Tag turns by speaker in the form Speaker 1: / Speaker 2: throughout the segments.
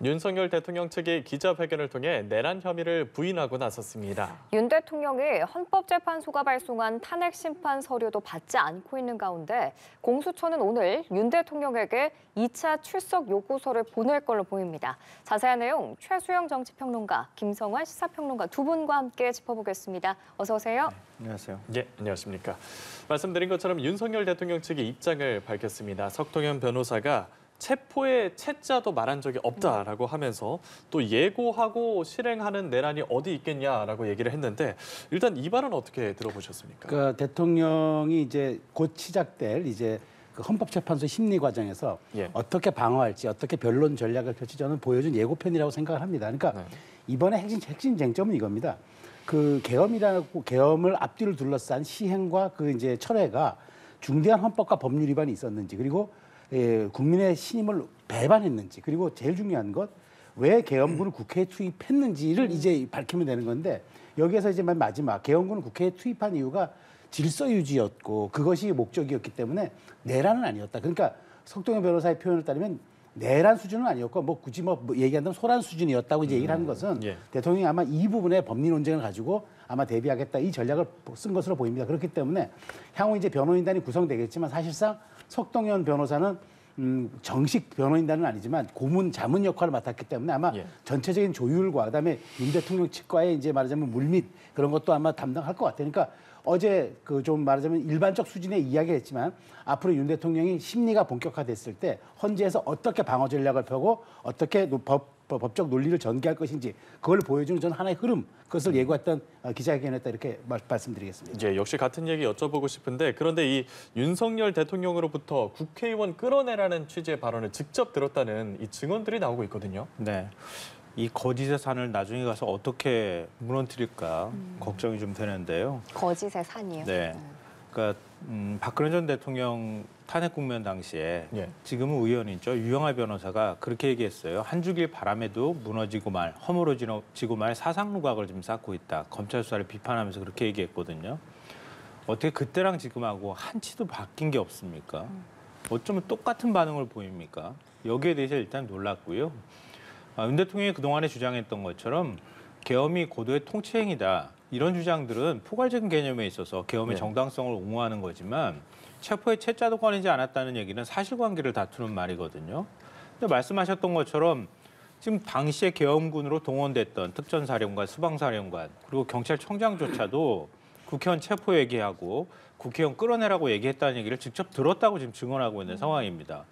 Speaker 1: 윤석열 대통령 측이 기자회견을 통해 내란 혐의를 부인하고 나섰습니다.
Speaker 2: 윤 대통령이 헌법재판소가 발송한 탄핵 심판 서류도 받지 않고 있는 가운데 공수처는 오늘 윤 대통령에게 2차 출석 요구서를 보낼 걸로 보입니다. 자세한 내용 최수영 정치평론가, 김성환 시사평론가 두 분과 함께 짚어보겠습니다. 어서 오세요.
Speaker 3: 네, 안녕하세요.
Speaker 1: 예, 안녕하십니까. 말씀드린 것처럼 윤석열 대통령 측이 입장을 밝혔습니다. 석동현 변호사가 체포의 채자도 말한 적이 없다라고 하면서 또 예고하고 실행하는 내란이 어디 있겠냐라고 얘기를 했는데 일단 이 발언 어떻게 들어보셨습니까?
Speaker 3: 그러니까 대통령이 이제 곧 시작될 이제 그 헌법재판소 심리 과정에서 어떻게 방어할지, 어떻게 변론 전략을 펼칠지 저는 보여준 예고편이라고 생각을 합니다. 그러니까 이번에 핵심 쟁점은 이겁니다. 그 계엄을 앞뒤를 둘러싼 시행과 그 이제 철회가 중대한 헌법과 법률 위반이 있었는지, 그리고 국민의 신임을 배반했는지, 그리고 제일 중요한 것 왜 계엄군을 국회에 투입했는지를 이제 밝히면 되는 건데, 여기에서 이제 맨 마지막 계엄군을 국회에 투입한 이유가 질서 유지였고 그것이 목적이었기 때문에 내란은 아니었다. 그러니까 석동현 변호사의 표현을 따르면 내란 수준은 아니었고 굳이 얘기한다면 소란 수준이었다고 이제 얘기를 하는 것은 대통령이 아마 이 부분에 법리 논쟁을 가지고 아마 대비하겠다, 이 전략을 쓴 것으로 보입니다. 그렇기 때문에 향후 이제 변호인단이 구성되겠지만 사실상 석동현 변호사는 정식 변호인단은 아니지만 고문 자문 역할을 맡았기 때문에 아마 전체적인 조율과 그다음에 윤 대통령 측과의 이제 말하자면 물밑 그런 것도 아마 담당할 것 같아요. 그러니까 어제 그 좀 말하자면 일반적 수준의 이야기를 했지만 앞으로 윤 대통령이 심리가 본격화됐을 때 헌재에서 어떻게 방어 전략을 펴고 어떻게 법적 논리를 전개할 것인지 그걸 보여주는 저는 하나의 흐름, 그것을 예고했던 기자회견이었다, 이렇게 말씀드리겠습니다.
Speaker 1: 예, 역시 같은 얘기 여쭤보고 싶은데, 그런데 이 윤석열 대통령으로부터 국회의원 끌어내라는 취지의 발언을 직접 들었다는 이 증언들이 나오고 있거든요.
Speaker 4: 네. 이 거짓의 산을 나중에 가서 어떻게 무너뜨릴까 걱정이 좀 되는데요.
Speaker 2: 거짓의 산이요?
Speaker 4: 네. 그러니까 박근혜 전 대통령 탄핵 국면 당시에 지금은 의원이죠. 유영하 변호사가 그렇게 얘기했어요. 한 주길 바람에도 무너지고 말, 허물어지고 말 사상 누각을 좀 쌓고 있다. 검찰 수사를 비판하면서 그렇게 얘기했거든요. 어떻게 그때랑 지금하고 한치도 바뀐 게 없습니까? 어쩌면 똑같은 반응을 보입니까? 여기에 대해서 일단 놀랐고요. 윤 대통령이 그동안에 주장했던 것처럼 계엄이 고도의 통치행위다. 이런 주장들은 포괄적인 개념에 있어서 계엄의 정당성을 옹호하는 거지만 체포의 채자도 꺼내지 않았다는 얘기는 사실관계를 다투는 말이거든요. 근데 말씀하셨던 것처럼 지금 당시에 계엄군으로 동원됐던 특전사령관, 수방사령관, 그리고 경찰청장조차도 국회의원 체포 얘기하고 국회의원 끌어내라고 얘기했다는 얘기를 직접 들었다고 지금 증언하고 있는 상황입니다.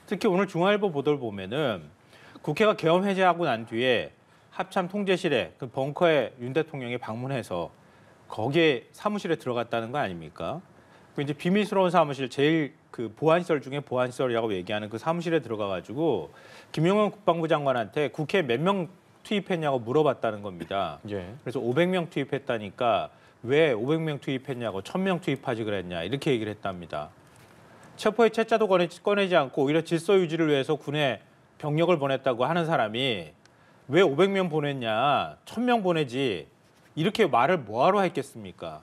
Speaker 4: 특히 오늘 중앙일보 보도를 보면은 국회가 계엄 해제하고 난 뒤에 합참 통제실에 그 벙커에 윤 대통령이 방문해서 거기에 사무실에 들어갔다는 거 아닙니까? 그 이제 비밀스러운 사무실, 제일 그 보안시설 중에 보안시설이라고 얘기하는 그 사무실에 들어가가지고 김용현 국방부 장관한테 국회에 몇 명 투입했냐고 물어봤다는 겁니다. 그래서 500명 투입했다니까 왜 500명 투입했냐고 1000명 투입하지 그랬냐, 이렇게 얘기를 했답니다. 체포의 채자도 꺼내지 않고 오히려 질서 유지를 위해서 군에 병력을 보냈다고 하는 사람이 왜 500명 보냈냐, 1000명 보내지, 이렇게 말을 뭐하러 했겠습니까?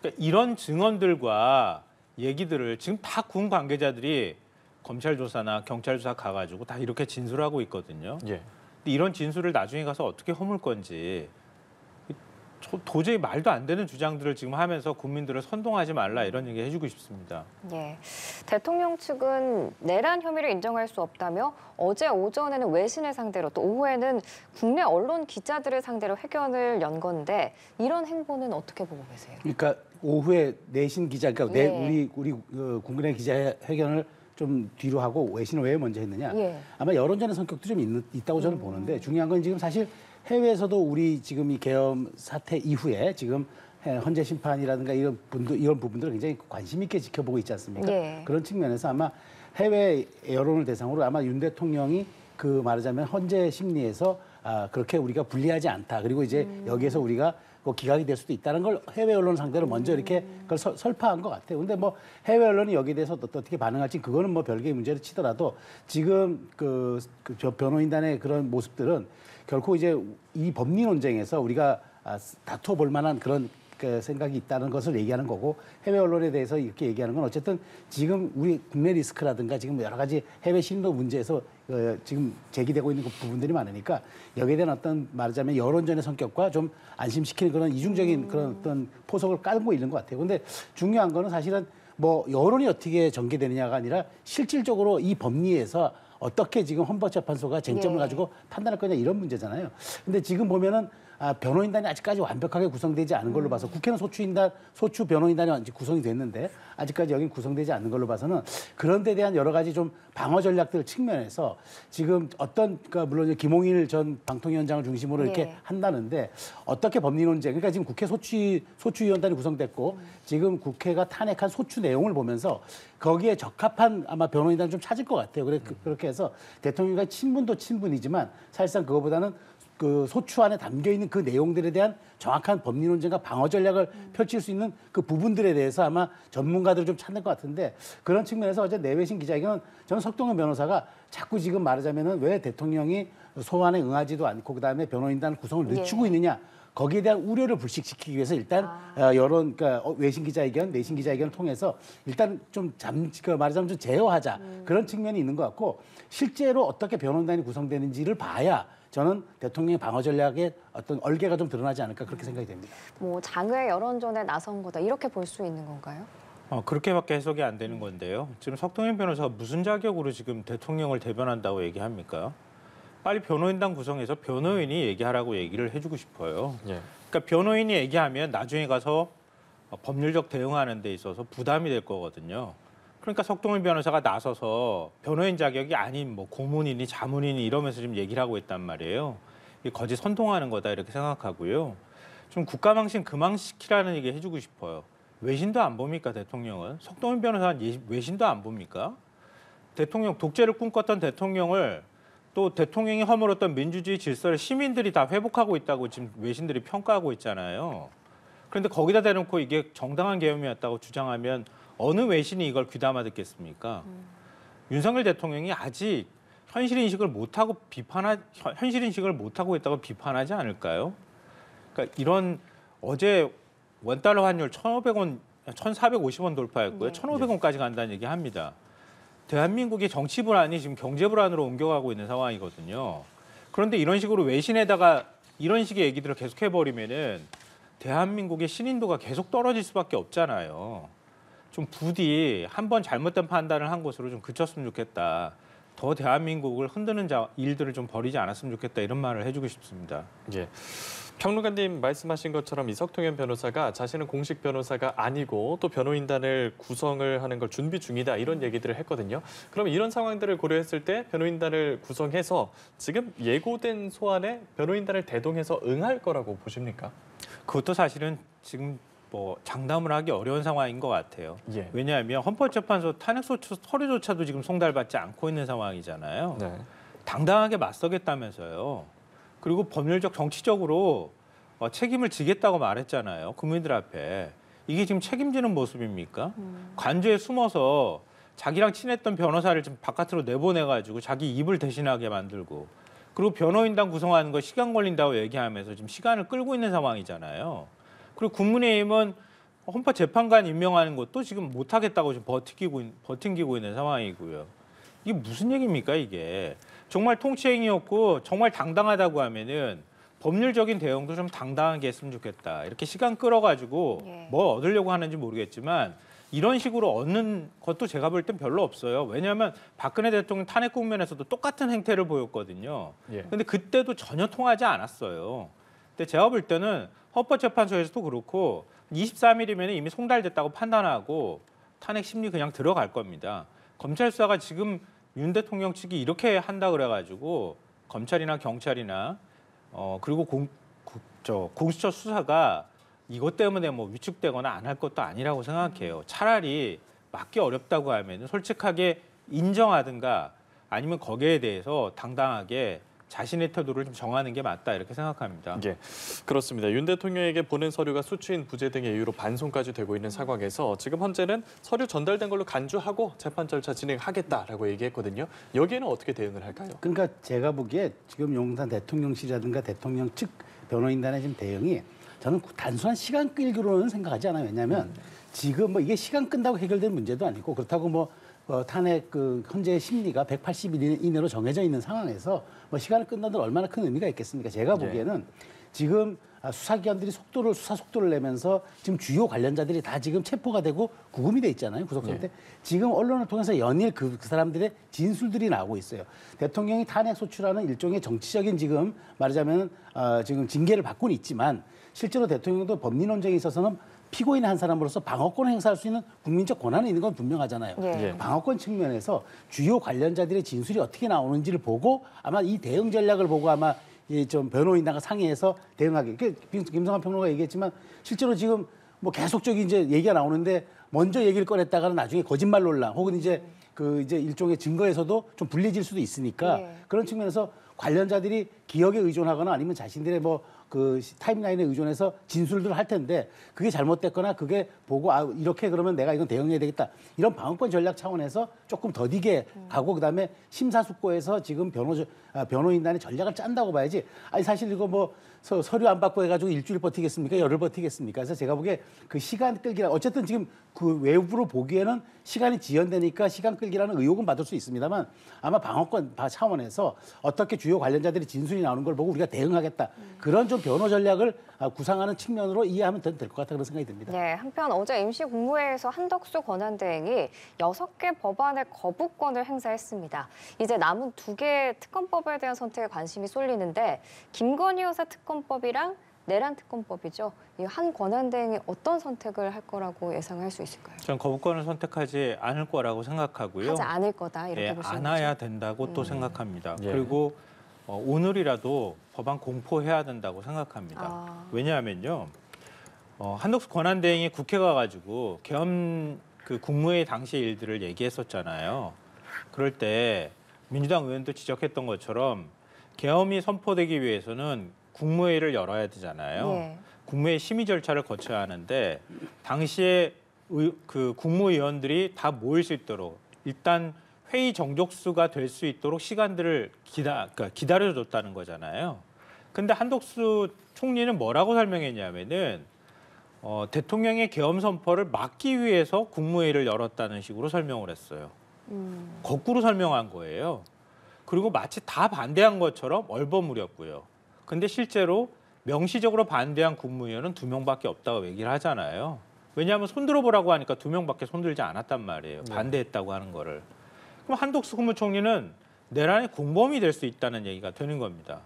Speaker 4: 그러니까 이런 증언들과 얘기들을 지금 다 군 관계자들이 검찰 조사나 경찰 조사 가가지고 다 이렇게 진술하고 있거든요. 근데 이런 진술을 나중에 가서 어떻게 허물 건지 도저히 말도 안 되는 주장들을 지금 하면서 국민들을 선동하지 말라, 이런 얘기 해주고 싶습니다.
Speaker 2: 예, 대통령 측은 내란 혐의를 인정할 수 없다며 어제 오전에는 외신을 상대로 또 오후에는 국내 언론 기자들을 상대로 회견을 연 건데 이런 행보는 어떻게 보고 계세요?
Speaker 3: 그러니까 오후에 내신 기자, 그러니까 우리 국민의 기자회견을 좀 뒤로 하고 외신을 왜 먼저 했느냐? 아마 여론전의 성격도 좀 있다고 저는 보는데, 중요한 건 지금 사실 해외에서도 우리 지금 이 계엄 사태 이후에 지금 헌재 심판이라든가 이런 부분들을 굉장히 관심 있게 지켜보고 있지 않습니까? 그런 측면에서 아마 해외 여론을 대상으로 아마 윤 대통령이 그 말하자면 헌재 심리에서 그렇게 우리가 불리하지 않다. 그리고 이제 여기에서 우리가 기각이 될 수도 있다는 걸 해외 언론 상대로 먼저 이렇게 그걸 설파한 것 같아요. 근데 해외 언론이 여기에 대해서 어떻게 반응할지 그거는 별개의 문제를 치더라도 지금 저 변호인단의 그런 모습들은 결코 이제 이 법리 논쟁에서 우리가 다투어 볼 만한 그런 그 생각이 있다는 것을 얘기하는 거고 해외 언론에 대해서 이렇게 얘기하는 건 어쨌든 지금 우리 국내 리스크라든가 지금 여러 가지 해외 신도 문제에서 지금 제기되고 있는 그 부분들이 많으니까 여기에 대한 어떤 말하자면 여론전의 성격과 좀 안심시키는 그런 이중적인 그런 어떤 포석을 깔고 있는 것 같아요. 근데 중요한 거는 사실은 뭐 여론이 어떻게 전개되느냐가 아니라 실질적으로 이 법리에서 어떻게 지금 헌법재판소가 쟁점을 가지고 판단할 거냐 이런 문제잖아요. 근데 지금 보면은 변호인단이 아직까지 완벽하게 구성되지 않은 걸로 봐서 국회는 소추 변호인단이 구성이 됐는데 아직까지 여긴 구성되지 않는 걸로 봐서는 그런 데 대한 여러 가지 좀 방어 전략들 측면에서 지금 그러니까 물론 김홍일 전 방통위원장을 중심으로 이렇게 한다는데 어떻게 법리 논쟁, 그러니까 지금 국회 소추위원단이 구성됐고 지금 국회가 탄핵한 소추 내용을 보면서 거기에 적합한 아마 변호인단을 좀 찾을 것 같아요. 그렇게 해서 대통령과 친분도 친분이지만 사실상 그거보다는 그 소추 안에 담겨 있는 그 내용들에 대한 정확한 법리 논쟁과 방어 전략을 펼칠 수 있는 그 부분들에 대해서 아마 전문가들을 좀 찾는 것 같은데 그런 측면에서 어제 내외신 기자회견은 저는 석동현 변호사가 자꾸 지금 말하자면은 왜 대통령이 소환에 응하지도 않고 그다음에 변호인단 구성을 늦추고 있느냐 거기에 대한 우려를 불식시키기 위해서 일단 그러니까 외신 기자회견, 내신 기자회견을 통해서 일단 좀 말하자면 좀 제어하자 그런 측면이 있는 것 같고 실제로 어떻게 변호인단이 구성되는지를 봐야 저는 대통령의 방어 전략에 어떤 얼개가 좀 드러나지 않을까 그렇게 생각이 됩니다.
Speaker 2: 뭐 장외 여론전에 나선 거다 이렇게 볼 수 있는 건가요?
Speaker 4: 그렇게밖에 해석이 안 되는 건데요. 지금 석동현 변호사가 무슨 자격으로 지금 대통령을 대변한다고 얘기합니까? 빨리 변호인단 구성해서 변호인이 얘기하라고 얘기를 해주고 싶어요. 그러니까 변호인이 얘기하면 나중에 가서 법률적 대응하는 데 있어서 부담이 될 거거든요. 그러니까 석동현 변호사가 나서서 변호인 자격이 아닌 뭐 고문이니 자문이니 이러면서 지금 얘기를 하고 있단 말이에요. 이게 거짓 선동하는 거다 이렇게 생각하고요. 좀 국가망신 그만시키라는 얘기 해주고 싶어요. 외신도 안 봅니까 대통령은? 석동현 변호사는 외신도 안 봅니까? 대통령 독재를 꿈꿨던 대통령을 또 대통령이 허물었던 민주주의 질서를 시민들이 다 회복하고 있다고 지금 외신들이 평가하고 있잖아요. 그런데 거기다 대놓고 이게 정당한 계엄이었다고 주장하면 어느 외신이 이걸 귀담아 듣겠습니까? 윤석열 대통령이 아직 현실 인식을 못하고 있다고 비판하지 않을까요? 그러니까 이런 어제 원달러 환율 1,500원, 1,450원 돌파했고요. 1,500원까지 간다는 얘기 합니다. 대한민국의 정치 불안이 지금 경제 불안으로 옮겨가고 있는 상황이거든요. 그런데 이런 식으로 외신에다가 이런 식의 얘기들을 계속 해버리면은 대한민국의 신인도가 계속 떨어질 수밖에 없잖아요. 좀 부디 한번 잘못된 판단을 한 것으로 좀 그쳤으면 좋겠다. 더 대한민국을 흔드는 일들을 좀 벌이지 않았으면 좋겠다. 이런 말을 해주고 싶습니다.
Speaker 1: 예. 평론가님 말씀하신 것처럼 이석동현 변호사가 자신은 공식 변호사가 아니고 또 변호인단을 구성을 하는 걸 준비 중이다 이런 얘기들을 했거든요. 그러면 이런 상황들을 고려했을 때 변호인단을 구성해서 지금 예고된 소환에 변호인단을 대동해서 응할 거라고 보십니까?
Speaker 4: 그것도 사실은 지금 뭐 장담을 하기 어려운 상황인 것 같아요. 왜냐하면 헌법재판소 탄핵소추 서류조차도 지금 송달받지 않고 있는 상황이잖아요. 당당하게 맞서겠다면서요. 그리고 법률적 정치적으로 책임을 지겠다고 말했잖아요. 국민들 앞에. 이게 지금 책임지는 모습입니까? 관저에 숨어서 자기랑 친했던 변호사를 좀 바깥으로 내보내가지고 자기 입을 대신하게 만들고 그리고 변호인단 구성하는 거 시간 걸린다고 얘기하면서 지금 시간을 끌고 있는 상황이잖아요. 그리고 국민의힘은 헌법재판관 임명하는 것도 지금 못하겠다고 지금 버팅기고 있는 상황이고요. 이게 무슨 얘기입니까 이게. 정말 통치행위였고 정말 당당하다고 하면은 법률적인 대응도 좀 당당하게 했으면 좋겠다. 이렇게 시간 끌어가지고 뭘 얻으려고 하는지 모르겠지만 이런 식으로 얻는 것도 제가 볼 땐 별로 없어요. 왜냐하면 박근혜 대통령 탄핵 국면에서도 똑같은 행태를 보였거든요. 근데 그때도 전혀 통하지 않았어요. 근데 제가 볼 때는 헌법재판소에서도 그렇고 23일이면 이미 송달됐다고 판단하고 탄핵 심리 그냥 들어갈 겁니다. 검찰 수사가 지금 윤 대통령 측이 이렇게 한다 그래가지고 검찰이나 경찰이나 그리고 공수처 수사가 이것 때문에 뭐 위축되거나 안 할 것도 아니라고 생각해요. 차라리 막기 어렵다고 하면 솔직하게 인정하든가 아니면 거기에 대해서 당당하게 자신의 태도를 좀 정하는 게 맞다 이렇게 생각합니다.
Speaker 1: 예, 그렇습니다. 윤 대통령에게 보낸 서류가 수취인 부재 등의 이유로 반송까지 되고 있는 상황에서 지금 현재는 서류 전달된 걸로 간주하고 재판 절차 진행하겠다라고 얘기했거든요. 여기에는 어떻게 대응을 할까요?
Speaker 3: 그러니까 제가 보기에 지금 용산 대통령실이라든가 대통령 측 변호인단의 지금 대응이 저는 단순한 시간 끌기로는 생각하지 않아요. 왜냐하면 지금 뭐 이게 시간 끈다고 해결될 문제도 아니고 그렇다고 뭐 탄핵 그 현재 심리가 180일 이내로 정해져 있는 상황에서 뭐 시간을 끝나도 얼마나 큰 의미가 있겠습니까? 제가 보기에는 지금 수사기관들이 수사 속도를 내면서 지금 주요 관련자들이 다 지금 체포가 되고 구금이 돼 있잖아요. 구속 상태. 지금 언론을 통해서 연일 그 사람들의 진술들이 나오고 있어요. 대통령이 탄핵 소추라는 일종의 정치적인 지금 말하자면 지금 징계를 받고는 있지만 실제로 대통령도 법리 논쟁에 있어서는 피고인 한 사람으로서 방어권을 행사할 수 있는 국민적 권한이 있는 건 분명하잖아요.
Speaker 2: 예.
Speaker 3: 방어권 측면에서 주요 관련자들의 진술이 어떻게 나오는지를 보고 아마 이 대응 전략을 보고 아마 좀 변호인단과 상의해서 대응하기. 김성환 평론가 얘기했지만 실제로 지금 뭐 계속적인 이제 얘기가 나오는데 먼저 얘기를 꺼냈다가는 나중에 거짓말 논란 혹은 이제 그 이제 일종의 증거에서도 좀 불리해질 수도 있으니까 그런 측면에서 관련자들이 기억에 의존하거나 아니면 자신들의 뭐 그 타임라인에 의존해서 진술들을 할 텐데 그게 잘못됐거나 그게 보고 이렇게 그러면 내가 이건 대응해야 되겠다 이런 방어권 전략 차원에서 조금 더디게 가고 그다음에 심사숙고해서 지금 변호인단의 전략을 짠다고 봐야지. 아니 사실 이거 뭐 서류 안 받고 해가지고 일주일 버티겠습니까? 열흘 버티겠습니까? 그래서 제가 보기에 그 시간 끌기라 어쨌든 지금 그 외부로 보기에는 시간이 지연되니까 시간 끌기라는 의혹은 받을 수 있습니다만 아마 방어권 차원에서 어떻게 주요 관련자들이 진술이 나오는 걸 보고 우리가 대응하겠다 그런 좀 변호 전략을 구상하는 측면으로 이해하면 될 것 같다 그런 생각이 듭니다.
Speaker 2: 네, 한편 어제 임시 국무회의에서 한덕수 권한대행이 6개 법안의 거부권을 행사했습니다. 이제 남은 2개의 특검법에 대한 선택에 관심이 쏠리는데 김건희 여사 특검법이랑 내란 특검법이죠. 이 한 권한대행이 어떤 선택을 할 거라고 예상할 수 있을까요?
Speaker 4: 전 거부권을 선택하지 않을 거라고 생각하고요.
Speaker 2: 하지 않을 거다 이렇게 보시는 거죠?
Speaker 4: 안아야 된다고 또 생각합니다.
Speaker 1: 예.
Speaker 4: 그리고 오늘이라도 법안 공포해야 된다고 생각합니다. 왜냐하면요. 한덕수 권한대행이 국회 가가지고 계엄 그 국무회의 당시 일들을 얘기했었잖아요. 그럴 때 민주당 의원도 지적했던 것처럼 계엄이 선포되기 위해서는 국무회의를 열어야 되잖아요.
Speaker 2: 예.
Speaker 4: 국무회의 심의 절차를 거쳐야 하는데 당시에 그 국무위원들이 다 모일 수 있도록 일단 회의 정족수가 될 수 있도록 시간들을 기다려줬다는 거잖아요. 근데 한덕수 총리는 뭐라고 설명했냐면은 대통령의 계엄 선포를 막기 위해서 국무회의를 열었다는 식으로 설명을 했어요. 거꾸로 설명한 거예요. 그리고 마치 다 반대한 것처럼 얼버무렸고요. 근데 실제로 명시적으로 반대한 국무위원은 2명밖에 없다고 얘기를 하잖아요. 왜냐하면 손들어보라고 하니까 2명밖에 손들지 않았단 말이에요. 반대했다고 하는 거를. 그럼 한덕수 국무총리는 내란의 공범이 될 수 있다는 얘기가 되는 겁니다.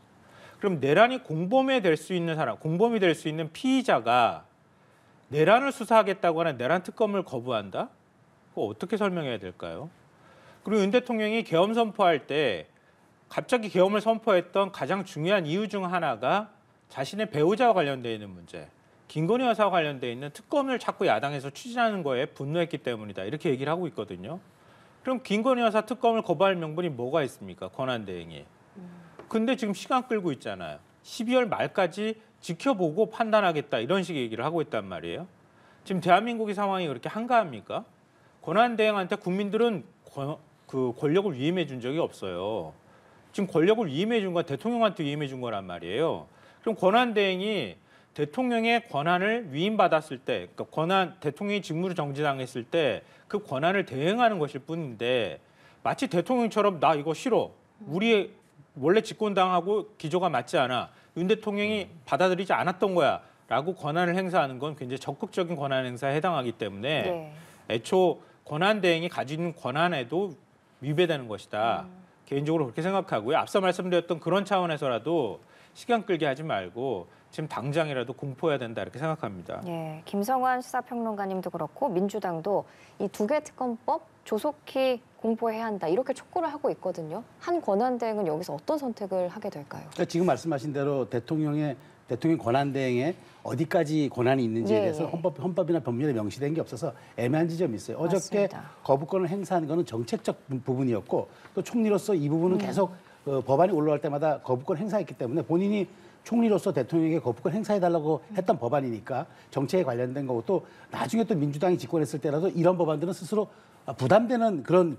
Speaker 4: 그럼 내란이 공범이 될 수 있는 사람, 공범이 될 수 있는 피의자가 내란을 수사하겠다고 하는 내란 특검을 거부한다? 그거 어떻게 설명해야 될까요? 그리고 윤 대통령이 계엄 선포할 때 갑자기 계엄을 선포했던 가장 중요한 이유 중 하나가 자신의 배우자와 관련되어 있는 문제, 김건희 여사와 관련되어 있는 특검을 자꾸 야당에서 추진하는 거에 분노했기 때문이다. 이렇게 얘기를 하고 있거든요. 그럼 김건희 여사 특검을 거부할 명분이 뭐가 있습니까? 권한대행이. 근데 지금 시간 끌고 있잖아요. 12월 말까지 지켜보고 판단하겠다. 이런 식의 얘기를 하고 있단 말이에요. 지금 대한민국의 상황이 그렇게 한가합니까? 권한대행한테 국민들은 그 권력을 위임해 준 적이 없어요. 지금 권력을 위임해 준 건 대통령한테 위임해 준 거란 말이에요. 그럼 권한대행이 대통령의 권한을 위임받았을 때, 그러니까 대통령이 직무를 정지당했을 때 그 권한을 대행하는 것일 뿐인데 마치 대통령처럼 나 이거 싫어. 우리 원래 집권당하고 기조가 맞지 않아. 윤 대통령이 받아들이지 않았던 거야. 라고 권한을 행사하는 건 굉장히 적극적인 권한 행사에 해당하기 때문에 애초 권한대행이 가진 권한에도 위배되는 것이다. 개인적으로 그렇게 생각하고요. 앞서 말씀드렸던 그런 차원에서라도 시간 끌게 하지 말고 지금 당장이라도 공포해야 된다 이렇게 생각합니다.
Speaker 2: 예, 김성환 시사평론가님도 그렇고 민주당도 이 2개 특검법 조속히 공포해야 한다 이렇게 촉구를 하고 있거든요. 한 권한대행은 여기서 어떤 선택을 하게 될까요?
Speaker 3: 그러니까 지금 말씀하신 대로 대통령 권한대행에 어디까지 권한이 있는지에 대해서 헌법이나 법률에 명시된 게 없어서 애매한 지점이 있어요. 어저께
Speaker 2: 맞습니다.
Speaker 3: 거부권을 행사한 거는 정책적 부분이었고 또 총리로서 이 부분은 계속 법안이 올라갈 때마다 거부권 행사했기 때문에 본인이 총리로서 대통령에게 거부권 행사해달라고 했던 법안이니까 정책에 관련된 거고 또 나중에 또 민주당이 집권했을 때라도 이런 법안들은 스스로 부담되는 그런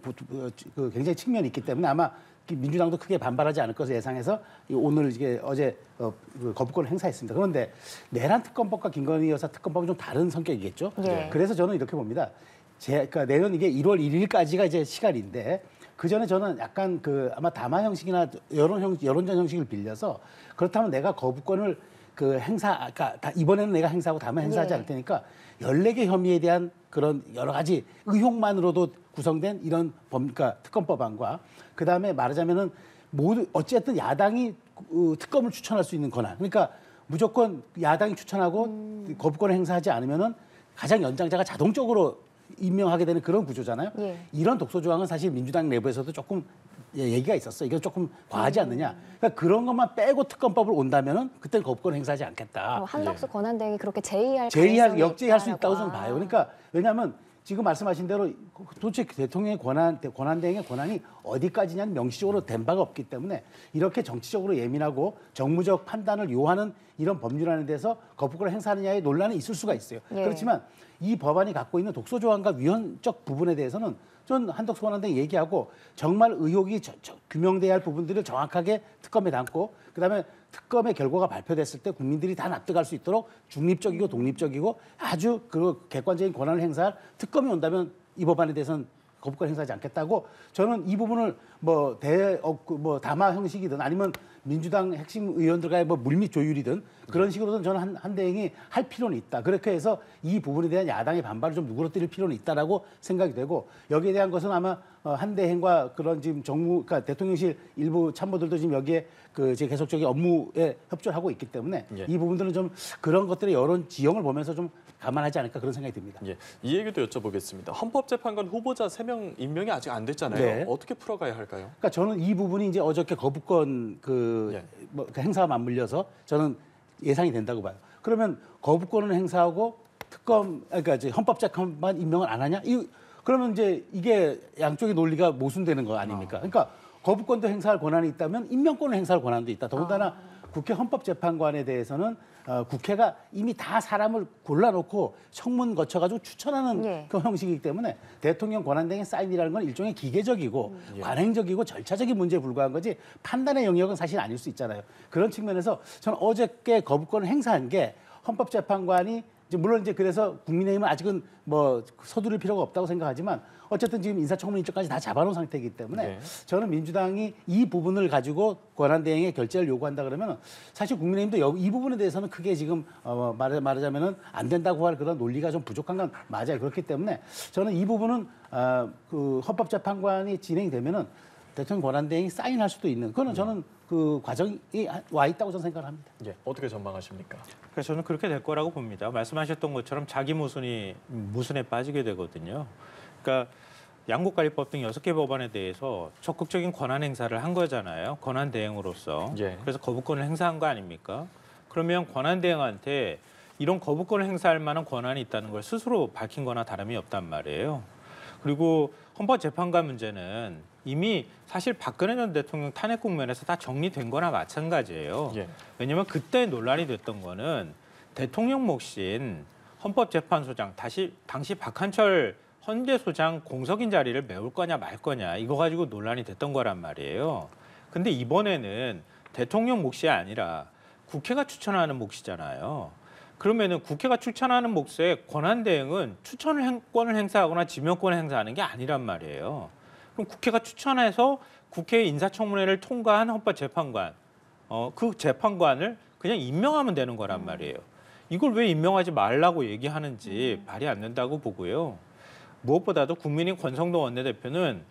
Speaker 3: 굉장히 측면이 있기 때문에 아마 민주당도 크게 반발하지 않을 것을 예상해서 오늘 이게 어제 그 거부권을 행사했습니다. 그런데 내란 특검법과 김건희 여사 특검법은 좀 다른 성격이겠죠.
Speaker 2: 네.
Speaker 3: 그래서 저는 이렇게 봅니다. 그러니까 내년 이게 1월 1일까지가 이제 시간인데 그 전에 저는 약간 그 아마 담화 형식이나 여론전 형식을 빌려서 그렇다면 내가 거부권을 그 그러니까 이번에는 내가 행사하고 다음에 행사하지 않을 테니까 14개 혐의에 대한 그런 여러 가지 의혹만으로도 구성된 이런 그러니까 특검법안과 그다음에 말하자면은 모두 어쨌든 야당이 특검을 추천할 수 있는 권한. 그러니까 무조건 야당이 추천하고 거부권을 행사하지 않으면은 가장 연장자가 자동적으로 임명하게 되는 그런 구조잖아요.
Speaker 2: 예.
Speaker 3: 이런 독소 조항은 사실 민주당 내부에서도 조금 얘기가 있었어. 이건 조금 과하지 않느냐. 그러니까 그런 것만 빼고 특검법을 온다면은 그때는 거부권 행사하지 않겠다.
Speaker 2: 한덕수 권한대행이 그렇게 제의할
Speaker 3: 역제의할 수 있다고 저는
Speaker 2: 있다라고.
Speaker 3: 봐요. 그러니까 왜냐하면 지금 말씀하신 대로 도대체 대통령의 권한대행의 권한이 어디까지냐는 명시적으로 된 바가 없기 때문에 이렇게 정치적으로 예민하고 정무적 판단을 요하는 이런 법률안에 대해서 거부권을 행사하느냐의 논란이 있을 수가 있어요.
Speaker 2: 예.
Speaker 3: 그렇지만 이 법안이 갖고 있는 독소 조항과 위헌적 부분에 대해서는 전 한덕수 권한대행 얘기하고 정말 의혹이 규명돼야 할 부분들을 정확하게 특검에 담고 그다음에 특검의 결과가 발표됐을 때 국민들이 다 납득할 수 있도록 중립적이고 독립적이고 아주 그 객관적인 권한을 행사할 특검이 온다면 이 법안에 대해서는 거부권 행사하지 않겠다고 저는 이 부분을 뭐 담화 형식이든 아니면 민주당 핵심 의원들과의 뭐 물밑 조율이든 그런 식으로든 저는 한 대행이 할 필요는 있다. 그렇게 해서 이 부분에 대한 야당의 반발을 좀 누그러뜨릴 필요는 있다라고 생각이 되고 여기에 대한 것은 아마 한 대행과 그런 지금 그러니까 대통령실 일부 참모들도 지금 여기에 제 계속적인 업무에 협조를 하고 있기 때문에
Speaker 1: 예.
Speaker 3: 이 부분들은 좀 그런 것들의 여론 지형을 보면서 좀 감안하지 않을까 그런 생각이 듭니다.
Speaker 1: 예, 이 얘기도 여쭤보겠습니다. 헌법재판관 후보자 3명 임명이 아직 안 됐잖아요.
Speaker 3: 네.
Speaker 1: 어떻게 풀어가야 할까요?
Speaker 3: 그러니까 저는 이 부분이 이제 어저께 거부권 그 행사와 맞물려서 저는 예상이 된다고 봐요. 그러면 거부권을 행사하고 그러니까 이제 헌법재판관 임명을 안 하냐? 그러면 이제 이게 양쪽의 논리가 모순되는 거 아닙니까? 그러니까 거부권도 행사할 권한이 있다면 임명권을 행사할 권한도 있다. 더군다나 국회 헌법재판관에 대해서는 국회가 이미 다 사람을 골라놓고 청문 거쳐가지고 추천하는 그 형식이기 때문에 대통령 권한대행의 사인이라는 건 일종의 기계적이고 관행적이고 절차적인 문제에 불과한 거지 판단의 영역은 사실 아닐 수 있잖아요. 그런 측면에서 저는 어저께 거부권을 행사한 게 헌법재판관이 물론 이제 그래서 국민의힘은 아직은 뭐 서두를 필요가 없다고 생각하지만 어쨌든 지금 인사청문 일정까지 다 잡아놓은 상태이기 때문에 저는 민주당이 이 부분을 가지고 권한대행의 결재를 요구한다 그러면 사실 국민의힘도 이 부분에 대해서는 크게 지금 말하자면은 안 된다고 할 그런 논리가 좀 부족한 건 맞아요. 그렇기 때문에 저는 이 부분은 그 헌법재판관이 진행되면은 대통령 권한대행이 사인할 수도 있는 그거는 저는 그 과정이 와 있다고 저는 생각을 합니다.
Speaker 1: 예, 어떻게 전망하십니까?
Speaker 4: 그래서 저는 그렇게 될 거라고 봅니다. 말씀하셨던 것처럼 자기 모순에 빠지게 되거든요. 그러니까 양국관리법 등 6개 법안에 대해서 적극적인 권한 행사를 한 거잖아요. 권한 대행으로서. 그래서 거부권을 행사한 거 아닙니까? 그러면 권한 대행한테 이런 거부권을 행사할 만한 권한이 있다는 걸 스스로 밝힌 거나 다름이 없단 말이에요. 그리고 헌법재판관 문제는 이미 사실 박근혜 전 대통령 탄핵 국면에서 다 정리된 거나 마찬가지예요. 왜냐하면 그때 논란이 됐던 거는 대통령 몫인 헌법재판소장, 당시 박한철 헌재소장 공석인 자리를 메울 거냐 말 거냐 이거 가지고 논란이 됐던 거란 말이에요. 근데 이번에는 대통령 몫이 아니라 국회가 추천하는 몫이잖아요. 그러면은 국회가 추천하는 몫의 권한대행은 추천권을 행사하거나 지명권을 행사하는 게 아니란 말이에요. 그럼 국회가 추천해서 국회 인사청문회를 통과한 헌법재판관, 그 재판관을 그냥 임명하면 되는 거란 말이에요. 이걸 왜 임명하지 말라고 얘기하는지 말이 안 된다고 보고요. 무엇보다도 국민의힘 권성동 원내대표는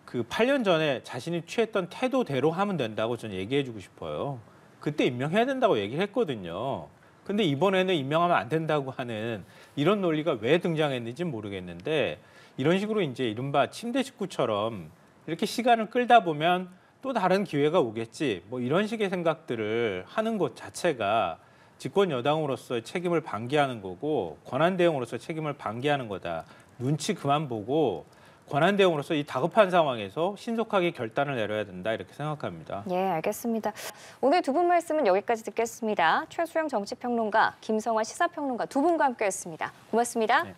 Speaker 4: 그 8년 전에 자신이 취했던 태도대로 하면 된다고 저는 얘기해주고 싶어요. 그때 임명해야 된다고 얘기를 했거든요. 근데 이번에는 임명하면 안 된다고 하는 이런 논리가 왜 등장했는지 모르겠는데 이런 식으로 이제 이른바 침대 식구처럼 이렇게 시간을 끌다 보면 또 다른 기회가 오겠지 뭐 이런 식의 생각들을 하는 것 자체가 집권 여당으로서의 책임을 방기하는 거고 권한대행으로서 책임을 방기하는 거다. 눈치 그만 보고 권한대행으로서 이 다급한 상황에서 신속하게 결단을 내려야 된다 이렇게 생각합니다.
Speaker 2: 예, 알겠습니다. 오늘 두 분 말씀은 여기까지 듣겠습니다. 최수영 정치평론가, 김성환 시사평론가 두 분과 함께했습니다. 고맙습니다.
Speaker 4: 네.